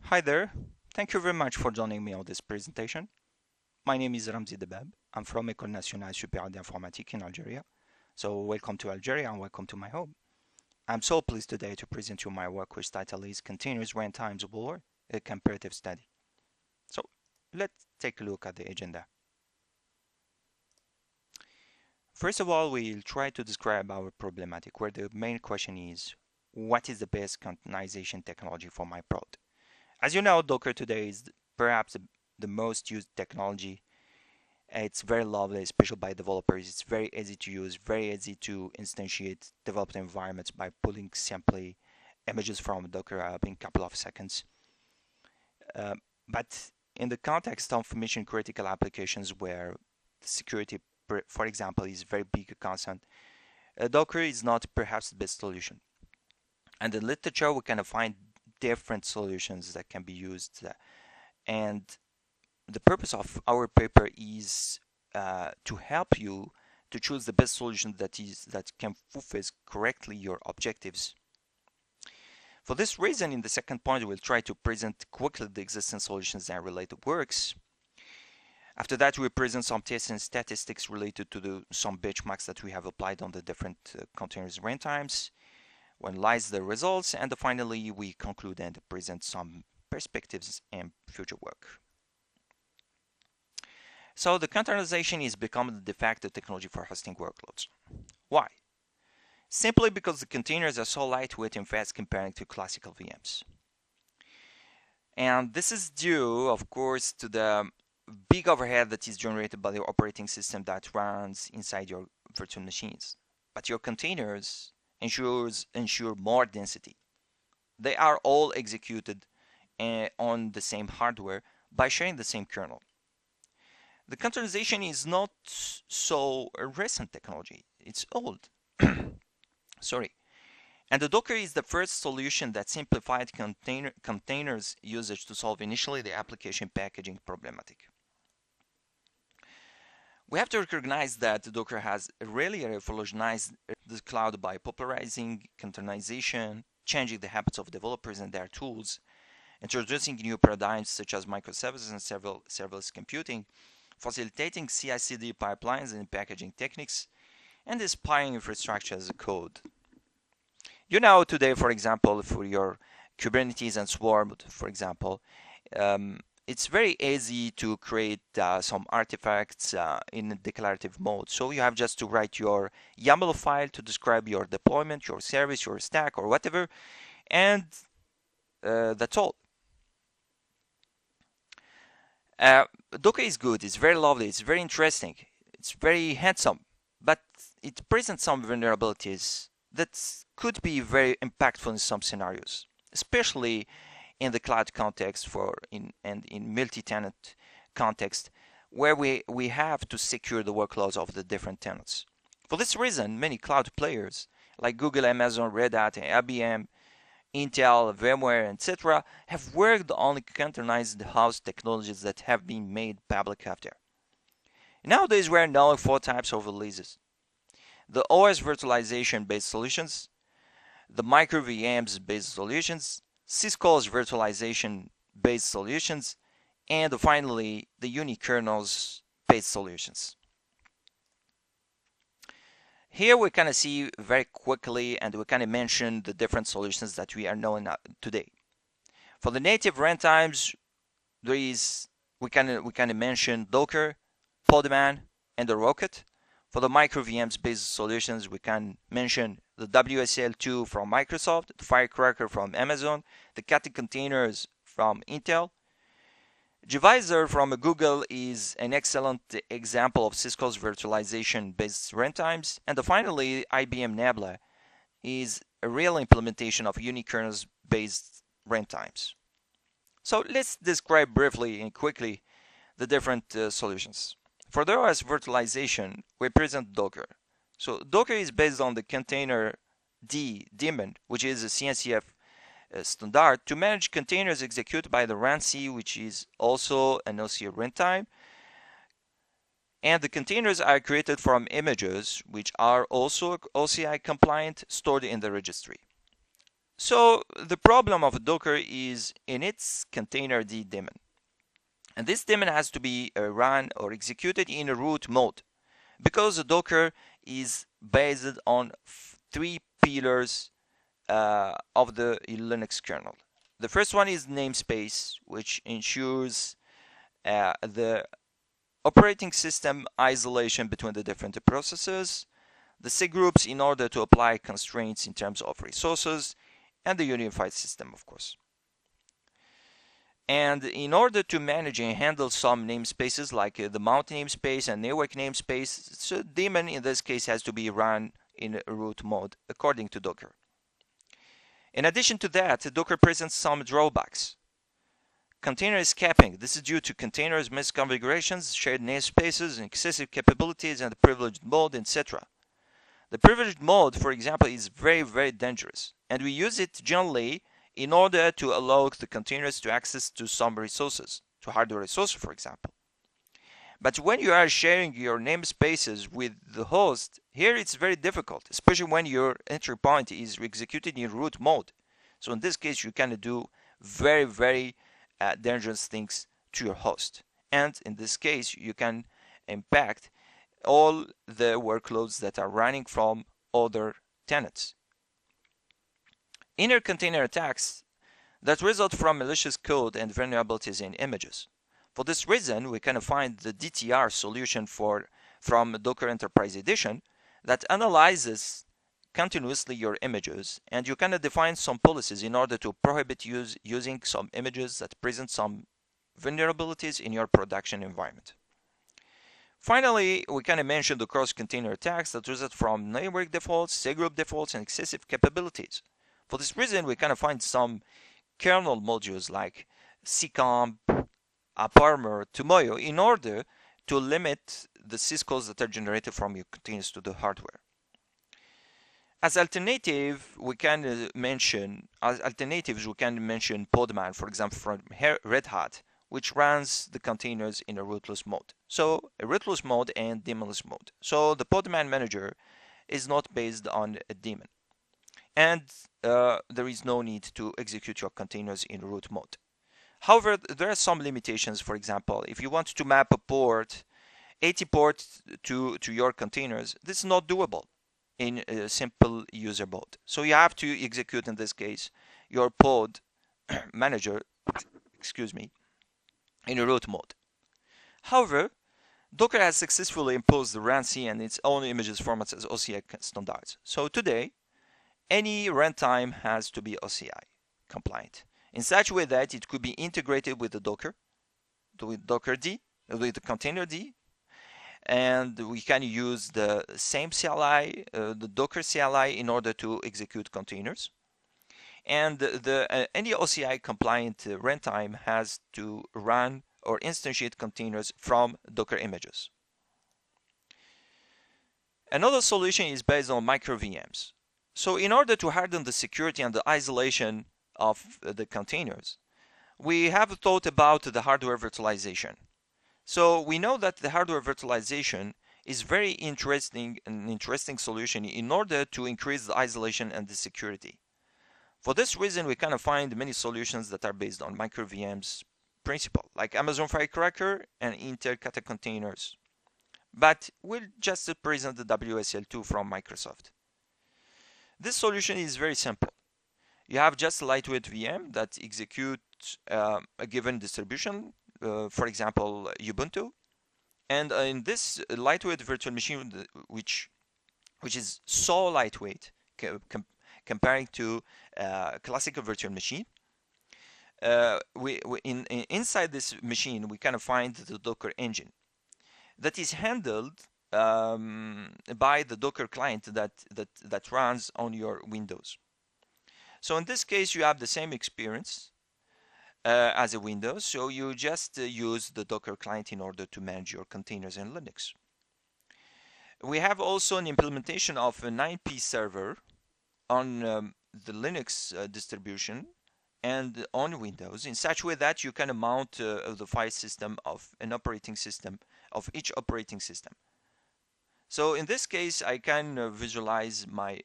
Hi there. Thank you very much for joining me on this presentation. My name is Ramzi Debab. I'm from École Nationale Supérieure d'Informatique in Algeria. So welcome to Algeria and welcome to my home. I'm so pleased today to present you my work which title is Continuous Runtimes War, a Comparative Study. So let's take a look at the agenda. First of all, we'll try to describe our problematic where the main question is, what is the best containerization technology for my prod? As you know, Docker today is perhaps the most used technology. It's very lovely, especially by developers. It's very easy to use, very easy to instantiate developed environments by pulling simply images from Docker up in a couple of seconds. But in the context of mission critical applications where security, for example, is very big a concern, Docker is not perhaps the best solution. And in the literature, we kind of find different solutions that can be used, and the purpose of our paper is to help you to choose the best solution that can fulfill correctly your objectives. For this reason, in the second point, we'll try to present quickly the existing solutions and related works. After that, we'll present some tests and statistics related to some benchmarks that we have applied on the different containers runtimes. We analyze the results, and finally we conclude and present some perspectives and future work. So the containerization is becoming the de facto technology for hosting workloads. Why? Simply because the containers are so lightweight and fast compared to classical VMs. And this is due, of course, to the big overhead that is generated by the operating system that runs inside your virtual machines. But your containers ensure more density. They are all executed on the same hardware by sharing the same kernel. The containerization is not so a recent technology. It's old. Sorry. And the Docker is the first solution that simplified containers usage to solve initially the application packaging problematic. We have to recognize that Docker has really revolutionized the cloud by popularizing containerization, changing the habits of developers and their tools, introducing new paradigms such as microservices and serverless computing, facilitating CI/CD pipelines and packaging techniques, and inspiring infrastructure as a code. You know, today, for example, for your Kubernetes and Swarm, for example, it's very easy to create some artifacts in a declarative mode. So you have just to write your YAML file to describe your deployment, your service, your stack, or whatever, and that's all. Docker is good, it's very lovely, it's very interesting, it's very handsome, but it presents some vulnerabilities that could be very impactful in some scenarios, especially in the cloud context and in multi-tenant context, where we have to secure the workloads of the different tenants. For this reason, many cloud players like Google, Amazon, Red Hat, IBM, Intel, VMware, etc. have worked on containerized host technologies that have been made public after. Nowadays, we are knowing 4 types of releases: the OS virtualization-based solutions, the micro VMs-based solutions, Cisco's virtualization-based solutions, and finally the unikernels-based solutions. Here we kind of see very quickly, and we kind of mention the different solutions that we are knowing today. For the native runtimes, we kind of mention Docker, Podman, and the Rocket. For the micro VMs based solutions, we can mention the WSL2 from Microsoft, the Firecracker from Amazon, the Kata containers from Intel. Gvisor from Google is an excellent example of Cisco's virtualization-based runtimes. And finally, IBM Nebula is a real implementation of unikernels-based runtimes. So let's describe briefly and quickly the different solutions. For the OS virtualization, we present Docker. So Docker is based on the container daemon, which is a CNCF standard to manage containers executed by the RunC, which is also an OCI runtime. And the containers are created from images, which are also OCI compliant, stored in the registry. So the problem of Docker is in its container D daemon. And this daemon has to be run or executed in a root mode because the Docker is based on three pillars of the Linux kernel. The first one is namespace, which ensures the operating system isolation between the different processes, the C groups in order to apply constraints in terms of resources, and the unified system, of course. And in order to manage and handle some namespaces like the mount namespace and network namespace, so daemon in this case has to be run in root mode according to Docker. In addition to that, Docker presents some drawbacks. Container escaping. This is due to containers misconfigurations, shared namespaces, excessive capabilities, and privileged mode, etc. The privileged mode, for example, is very, very dangerous, and we use it generally in order to allow the containers to access to some resources, to hardware resources, for example. But when you are sharing your namespaces with the host, here it's very difficult, especially when your entry point is executed in root mode. So in this case, you can do very, very dangerous things to your host. And in this case, you can impact all the workloads that are running from other tenants. Inner container attacks that result from malicious code and vulnerabilities in images. For this reason, we can find the DTR solution from Docker Enterprise Edition that analyzes continuously your images, and you can define some policies in order to prohibit using some images that present some vulnerabilities in your production environment. Finally, we can mention the cross-container attacks that result from network defaults, C-group defaults, and excessive capabilities. For this reason, we can find some kernel modules like CComp, AppArmor, Tumoyo in order to limit the syscalls that are generated from your containers to the hardware. As alternative, we can mention Podman, for example, from Red Hat, which runs the containers in a rootless mode. So a rootless mode and daemonless mode. So the Podman manager is not based on a daemon. And there is no need to execute your containers in root mode. However, there are some limitations. For example, if you want to map a port, 80 ports to your containers, this is not doable in a simple user mode. So you have to execute, in this case, your pod manager, in a root mode. However, Docker has successfully imposed the RANC and its own images formats as OCI standards. So today, any runtime has to be OCI compliant in such a way that it could be integrated with the Docker, with Docker-D, with the container-D, and we can use the same CLI, the Docker CLI, in order to execute containers. And any OCI compliant runtime has to run or instantiate containers from Docker images. Another solution is based on micro VMs. So in order to harden the security and the isolation of the containers, we have thought about the hardware virtualization. So we know that the hardware virtualization is very interesting, an interesting solution in order to increase the isolation and the security. For this reason, we can find many solutions that are based on micro VMs principle, like Amazon Firecracker and Intel Kata containers. But we'll just present the WSL2 from Microsoft. This solution is very simple. You have just a lightweight VM that executes a given distribution, for example, Ubuntu. And in this lightweight virtual machine, which is so lightweight comparing to classical virtual machine, inside this machine, we can find the Docker engine that is handled by the Docker client that runs on your Windows. So in this case, you have the same experience as a Windows. So you just use the Docker client in order to manage your containers in Linux. We have also an implementation of a 9P server on the Linux distribution and on Windows in such a way that you can mount the file system of an operating system, of each operating system. So in this case, I can visualize my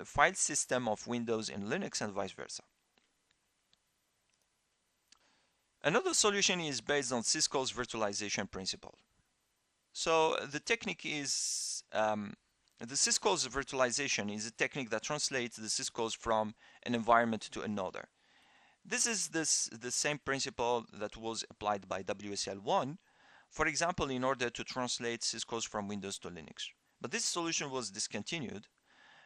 file system of Windows in Linux and vice versa. Another solution is based on syscall's virtualization principle. So the technique is the syscall's virtualization is a technique that translates the syscalls from an environment to another. This is the same principle that was applied by WSL1, for example, in order to translate syscalls from Windows to Linux. But this solution was discontinued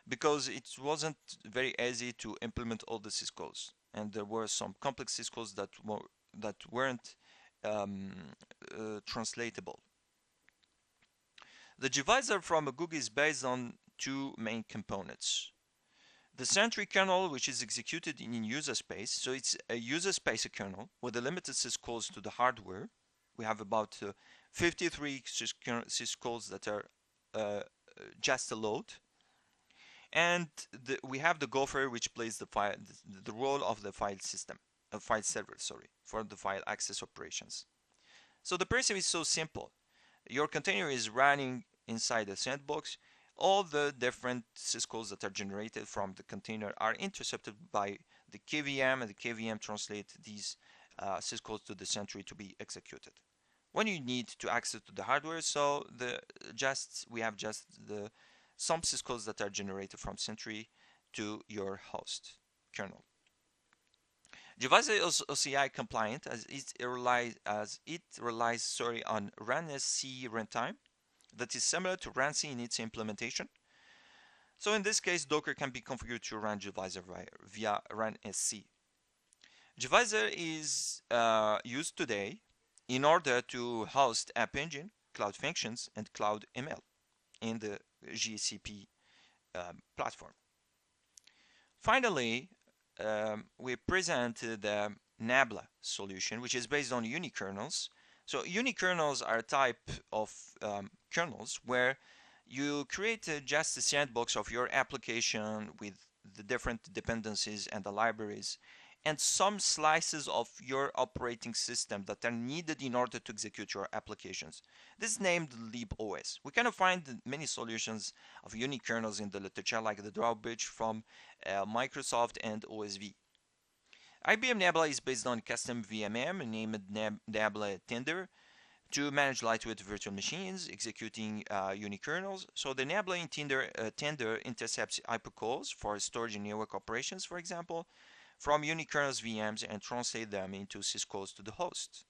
because it wasn't very easy to implement all the syscalls, and there were some complex syscalls that weren't translatable. The divisor from Google is based on two main components. The Sentry kernel, which is executed in user space, so it's a user space kernel with a limited syscalls to the hardware. We have about 53 syscalls that are just a load. And we have the Gopher, which plays the role of the file system, file server, sorry, for the file access operations. So the principle is so simple. Your container is running inside a sandbox. All the different syscalls that are generated from the container are intercepted by the KVM, and the KVM translates these syscalls to the Sentry to be executed. When you need to access to the hardware, so we have just some syscalls that are generated from Sentry to your host kernel. Divisor is OCI compliant as it relies on RunSC runtime that is similar to RunC in its implementation. So in this case, Docker can be configured to run Divisor via RunSC. Divisor is used today in order to host App Engine, Cloud Functions, and Cloud ML in the GCP platform. Finally, we present the Nabla solution, which is based on unikernels. So unikernels are a type of kernels where you create just a sandbox of your application with the different dependencies and the libraries and some slices of your operating system that are needed in order to execute your applications. This is named libOS. We can find many solutions of unikernels in the literature, like the drawbridge from Microsoft and OSV. IBM Nabla is based on custom VMM named Nabla Tender to manage lightweight virtual machines executing unikernels. So the Nabla in Tender intercepts hypercalls for storage and network operations, for example, from unikernels VMs and translate them into syscalls to the host.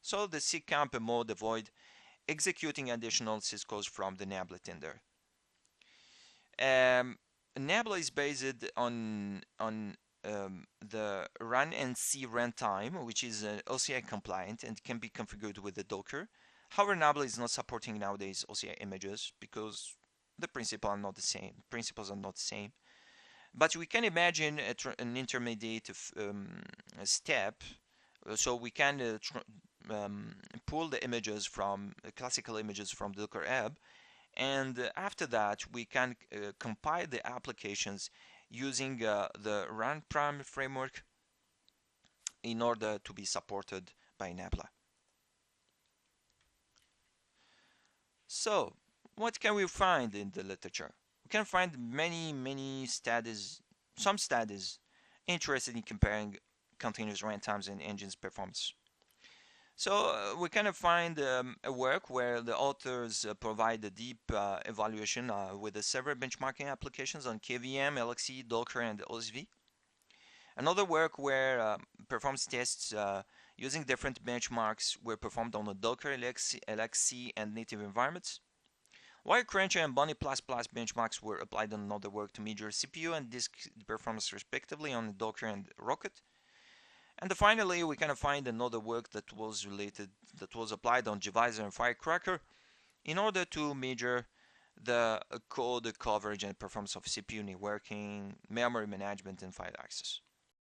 So the CCamp mode avoid executing additional syscalls from the Nabla Tender. Nabla is based on the RunNC runtime, which is OCI compliant and can be configured with the Docker. However, Nabla is not supporting nowadays OCI images because the principles are not the same. But we can imagine an intermediate step, so we can pull the images from classical images from Docker app, and after that we can compile the applications using the runtime framework in order to be supported by Nabla. So, what can we find in the literature? We can find many studies, some studies interested in comparing containers runtimes and engines performance. So we kind of find a work where the authors provide a deep evaluation with the several benchmarking applications on KVM, LXC, Docker, and OSV. Another work where performance tests using different benchmarks were performed on the Docker, LXC, and native environments. Wirecruncher and Bunny++ benchmarks were applied on another work to measure CPU and disk performance respectively on Docker and Rocket. And finally, we kind of find another work that was applied on Divisor and Firecracker in order to measure the code coverage and performance of CPU networking, memory management, and file access.